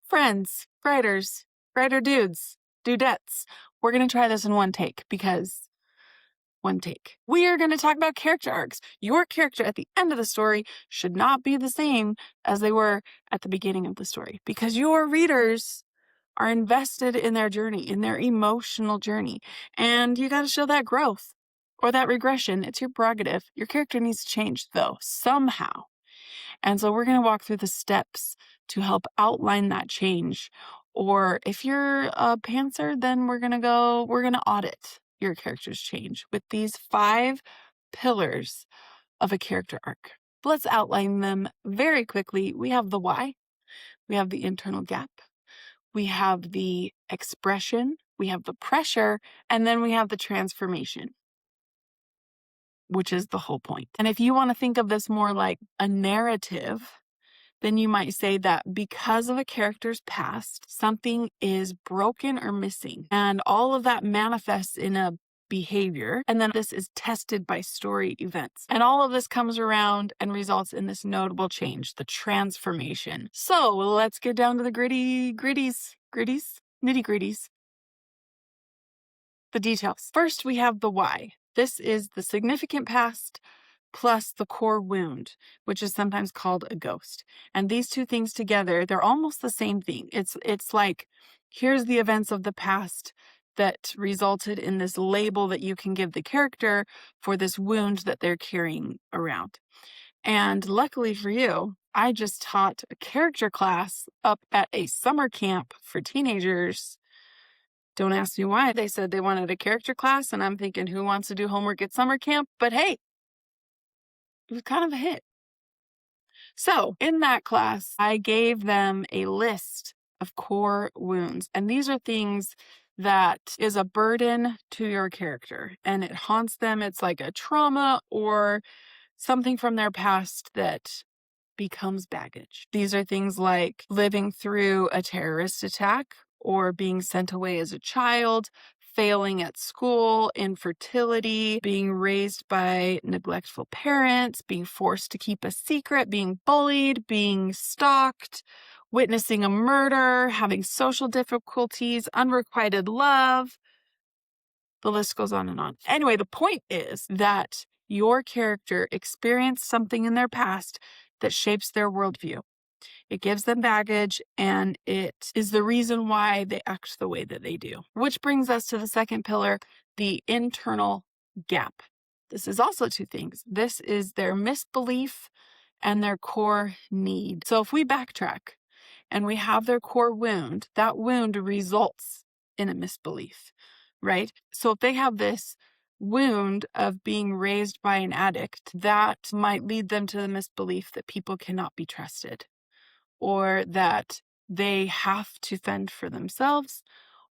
friends, writer dudes, dudettes. We're going to try this in one take because one take. We are going to talk about character arcs. Your character at the end of the story should not be the same as they were at the beginning of the story because your readers are invested in their journey, in their emotional journey. And you got to show that growth or that regression. It's your prerogative. Your character needs to change though, somehow. And so we're going to walk through the steps to help outline that change. Or if you're a pantser, then we're going to audit your character's change with these 5 pillars of a character arc. Let's outline them very quickly. We have the why. We have the internal gap. We have the expression. We have the pressure. And then we have the transformation, which is the whole point. And if you want to think of this more like a narrative, then you might say that because of a character's past, something is broken or missing. And all of that manifests in a behavior. And then this is tested by story events. And all of this comes around and results in this notable change, the transformation. So let's get down to the nitty gritties. The details. First, we have the why. This is the significant past plus the core wound, which is sometimes called a ghost. And these two things together, they're almost the same thing. It's like, here's the events of the past that resulted in this label that you can give the character for this wound that they're carrying around. And luckily for you, I just taught a character class up at a summer camp for teenagers. Don't ask me why. They said they wanted a character class, and I'm thinking, who wants to do homework at summer camp? But hey, it was kind of a hit. So in that class, I gave them a list of core wounds. And these are things that is a burden to your character and it haunts them. It's like a trauma or something from their past that becomes baggage. These are things like living through a terrorist attack or being sent away as a child, failing at school, infertility, being raised by neglectful parents, being forced to keep a secret, being bullied, being stalked, witnessing a murder, having social difficulties, unrequited love. The list goes on and on. Anyway, the point is that your character experienced something in their past that shapes their worldview. It gives them baggage, and it is the reason why they act the way that they do. Which brings us to the second pillar, the internal gap. This is also 2 things. This is their misbelief and their core need. So if we backtrack and we have their core wound, that wound results in a misbelief, right? So if they have this wound of being raised by an addict, that might lead them to the misbelief that people cannot be trusted, or that they have to fend for themselves,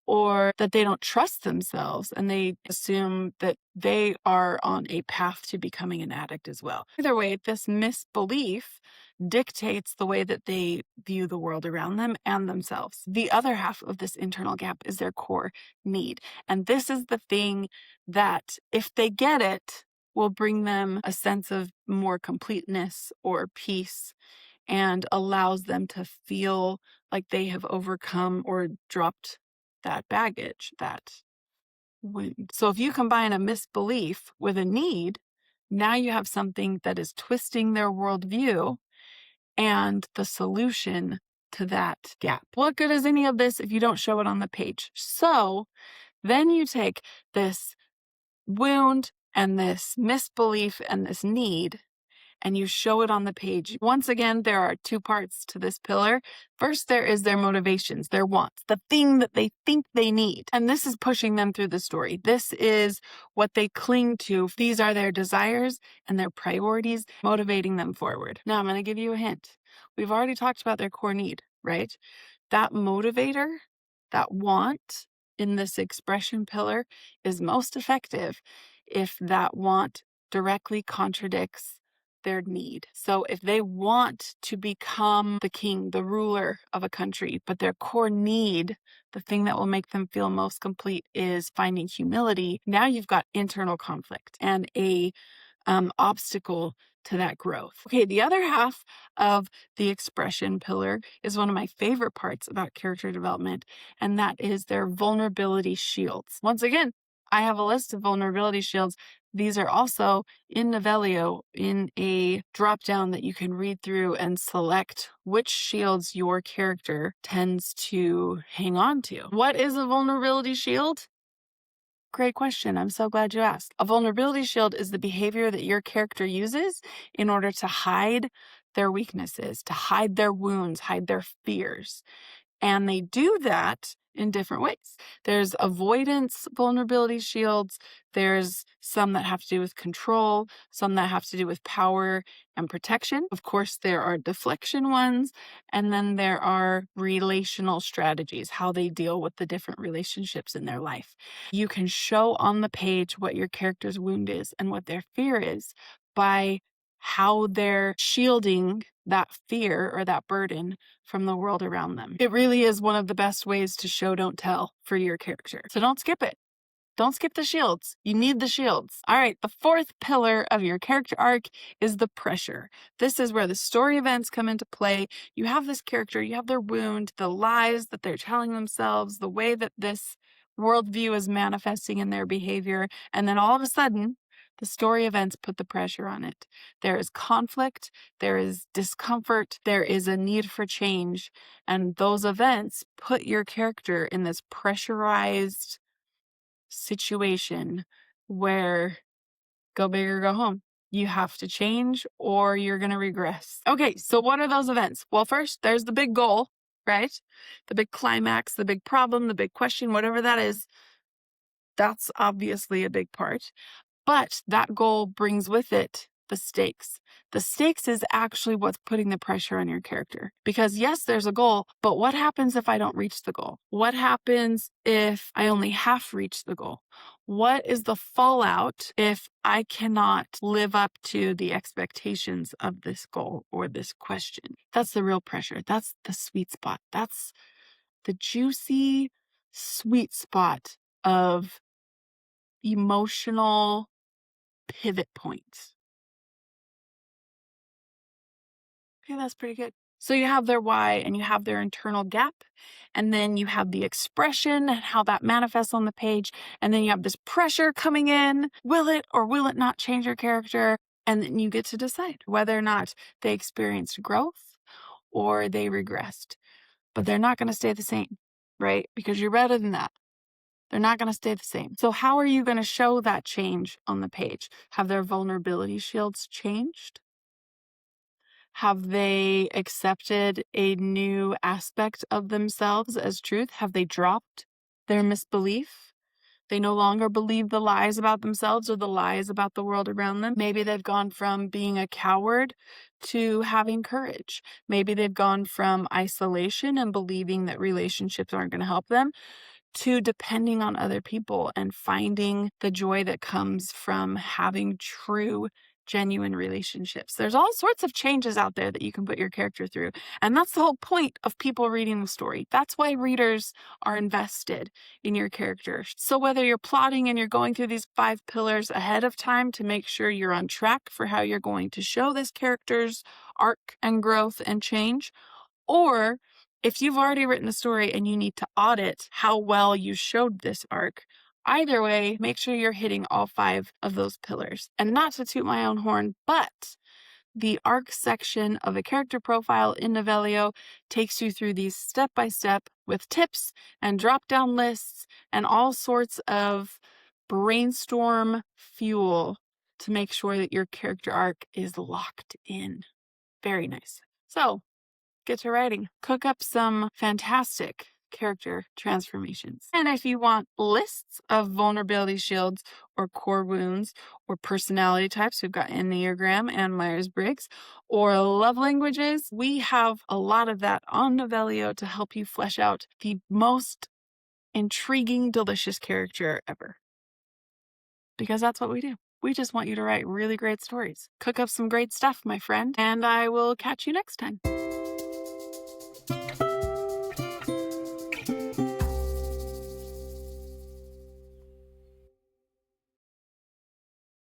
or that they don't trust themselves and they assume that they are on a path to becoming an addict as well. Either way, this misbelief dictates the way that they view the world around them and themselves. The other half of this internal gap is their core need. And this is the thing that, if they get it, will bring them a sense of more completeness or peace and allows them to feel like they have overcome or dropped that baggage, that wound. So if you combine a misbelief with a need, now you have something that is twisting their worldview and the solution to that gap. What good is any of this if you don't show it on the page? So then you take this wound and this misbelief and this need and you show it on the page. Once again, there are 2 parts to this pillar. First, there is their motivations, their wants, the thing that they think they need. And this is pushing them through the story. This is what they cling to. These are their desires and their priorities motivating them forward. Now, I'm going to give you a hint. We've already talked about their core need, right? That motivator, that want in this expression pillar is most effective if that want directly contradicts their need. So if they want to become the king, the ruler of a country, but their core need, the thing that will make them feel most complete, is finding humility, now you've got internal conflict and a obstacle to that growth. Okay, the other half of the expression pillar is one of my favorite parts about character development, and that is their vulnerability shields. Once again, I have a list of vulnerability shields. These are also in Novelio in a drop down that you can read through and select which shields your character tends to hang on to. What is a vulnerability shield? Great question. I'm so glad you asked. A vulnerability shield is the behavior that your character uses in order to hide their weaknesses, to hide their wounds, hide their fears. And they do that in different ways. There's avoidance vulnerability shields. There's some that have to do with control, some that have to do with power and protection. Of course, there are deflection ones. And then there are relational strategies, how they deal with the different relationships in their life. You can show on the page what your character's wound is and what their fear is by how they're shielding that fear or that burden from the world around them. It really is one of the best ways to show, don't tell for your character. So don't skip it. Don't skip the shields. You need the shields. All right, the fourth pillar of your character arc is the pressure. This is where the story events come into play. You have this character, you have their wound, the lies that they're telling themselves, the way that this worldview is manifesting in their behavior, and then all of a sudden, the story events put the pressure on it. There is conflict, there is discomfort, there is a need for change, and those events put your character in this pressurized situation where go big or go home. You have to change or you're going to regress. Okay, so what are those events? Well, first, there's the big goal, right? The big climax, the big problem, the big question, whatever that is. That's obviously a big part. But that goal brings with it the stakes. The stakes is actually what's putting the pressure on your character. Because yes, there's a goal, but what happens if I don't reach the goal? What happens if I only half reach the goal? What is the fallout if I cannot live up to the expectations of this goal or this question? That's the real pressure. That's the sweet spot. That's the juicy, sweet spot of emotional pivot points. Okay, that's pretty good. So you have their why and you have their internal gap, and then you have the expression and how that manifests on the page, and then you have this pressure coming in. Will it or will it not change your character? And then you get to decide whether or not they experienced growth or they regressed. But they're not going to stay the same, right? Because you're better than that. They're not going to stay the same. So how are you going to show that change on the page? Have their vulnerability shields changed? Have they accepted a new aspect of themselves as truth? Have they dropped their misbelief? They no longer believe the lies about themselves or the lies about the world around them. Maybe they've gone from being a coward to having courage. Maybe they've gone from isolation and believing that relationships aren't going to help them to depending on other people and finding the joy that comes from having true, genuine relationships. There's all sorts of changes out there that you can put your character through. And that's the whole point of people reading the story. That's why readers are invested in your character. So whether you're plotting and you're going through these 5 pillars ahead of time to make sure you're on track for how you're going to show this character's arc and growth and change, or if you've already written a story and you need to audit how well you showed this arc, either way, make sure you're hitting all 5 of those pillars. And not to toot my own horn, but the arc section of a character profile in Novelio takes you through these step by step with tips and drop down lists and all sorts of brainstorm fuel to make sure that your character arc is locked in. Very nice. So, get to writing. Cook up some fantastic character transformations. And if you want lists of vulnerability shields or core wounds or personality types, we've got Enneagram and Myers-Briggs, or love languages, we have a lot of that on Novelio to help you flesh out the most intriguing, delicious character ever. Because that's what we do. We just want you to write really great stories. Cook up some great stuff, my friend, and I will catch you next time.